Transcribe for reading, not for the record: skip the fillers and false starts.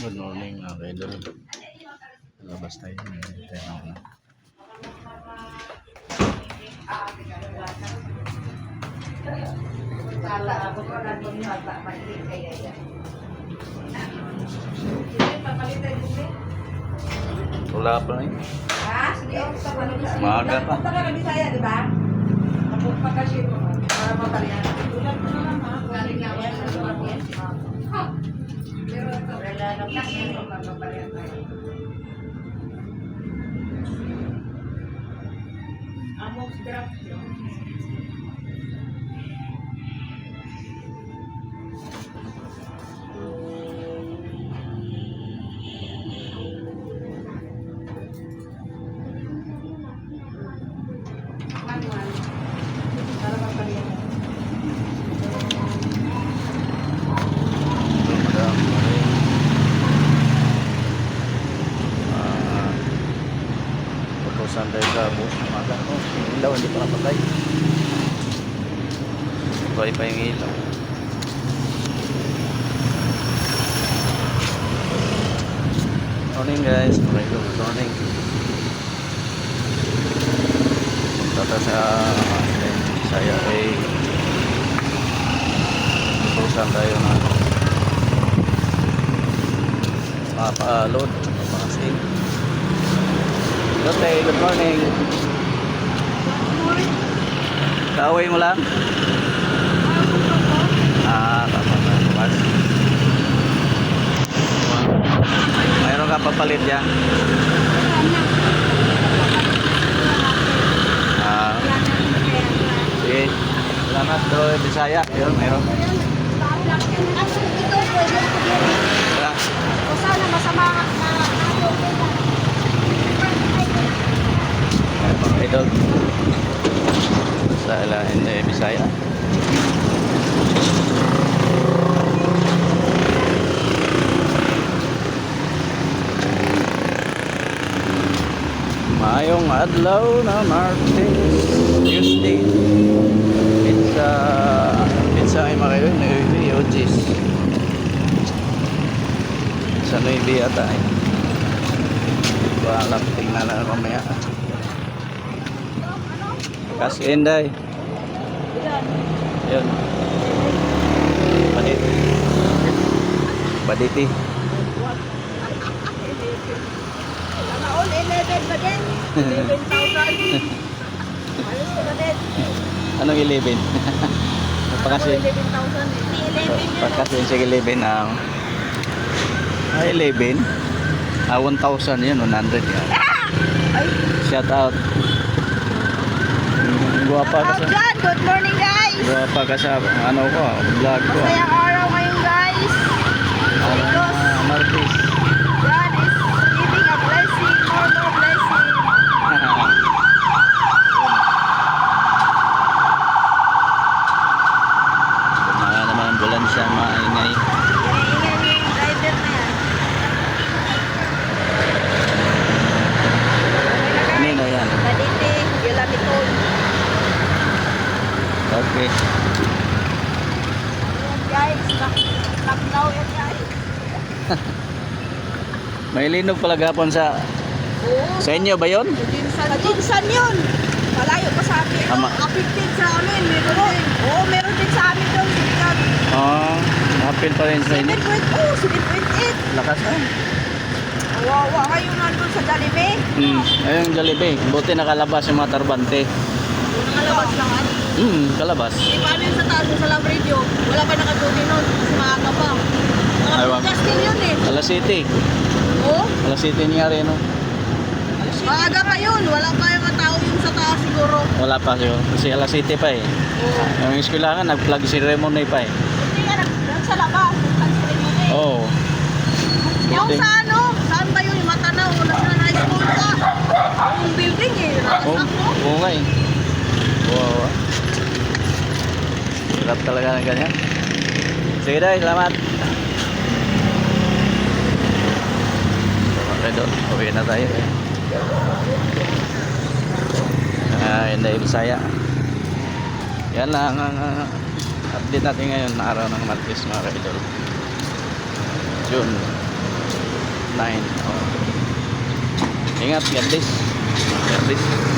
Good morning mga idol. Labas tayo. Tayo na. Wala pa rin. Maaga pa. Punta ka ng Bisaya, di ba? Napunta ka siya para mabalian. Tulad mo naman, ha? Galing nga yan sa lugar yan. Pero ito, wala na kasi mabalian tayo. Amok drop yun. Putusan tayo sa bus ng maga. Oh, yung ilaw hindi pa napatay. Buhay pa yung ilaw. Morning guys. Good morning. Punta sa saya ay putusan tayo na mapa-load mga sale. Good morning. Kaaway mo lang? Tama na. Bukas. Mayroon ka papalit dyan? Sige. Salamat. Doon, Bisaya. Yun, mayroon. Sana masama na Idol sa ilahin Bisaya. Mayong adlaw na Martes Tuesday. Pizza ay makayo na Yojis sa Nuevi ata eh. Walang tingnan na mamaya. Kasi Inday. Yun. Baditi. Baditi. Sana all 11 ba din? 11,000. Ayos ka ba din? Anong 11? Pagkasi 11,000 eh. pagkasi sige 11 ang 11 1,000 yun 100 yan. Ay, Shout out. Guwapa ka sa John, good morning guys. guwapa ka sa ano ko vlog ko. Masayang araw ngayon guys. Because Martis. God is giving a blessing, more blessing. Mga naman ang bulan siya maingay. Ingay yung driver na yan. Kanino yan? Baditi, Gilabitol. Okay. Ayan guys, Laknaw yan guys. May linog pala gapon sa inyo ba yun? Jinsan yun. Malayo pa sa amin. Ama. Affected sa amin. Meron din. Oo, meron din sa amin doon. Hapin pa rin sa inyo. 7.8. Lakas na. Wawa kayo nandun sa Jollibee. Ayun Jollibee. Buti nakalabas yung mga tarbante. Nakalabas lang ano. Kalabas. Eh, paano yun sa taas sa Love Radio? Wala pa nakatuloy nun. Kasi maaga pa. Aywan. Mga Justin yun eh. Alas City. Oo. Alas City niya rin. No? Maaga pa yun. Wala pa yung mga tao yung sa taas siguro. Wala pa siguro. Kasi alas City pa eh. Oo. Yung eskwelahan, nag-plug ceremony pa eh. Hindi nga sa labas. Nagsasarin mo eh. Oo. Yung sa ano? Saan ba yun? Yung Matanaw. National High School ka. Yung building eh. Oo. Nakasak mo. Oo nga eh. Wow. Hirap talaga ng ganyan. Sige dahil, salamat. Okay doon. Uwi na tayo eh. Inday Bisaya. Yan lang ang update natin ngayon na araw ng Martes mga kaidol. June 9. Oh. Ingat, God bless. God bless.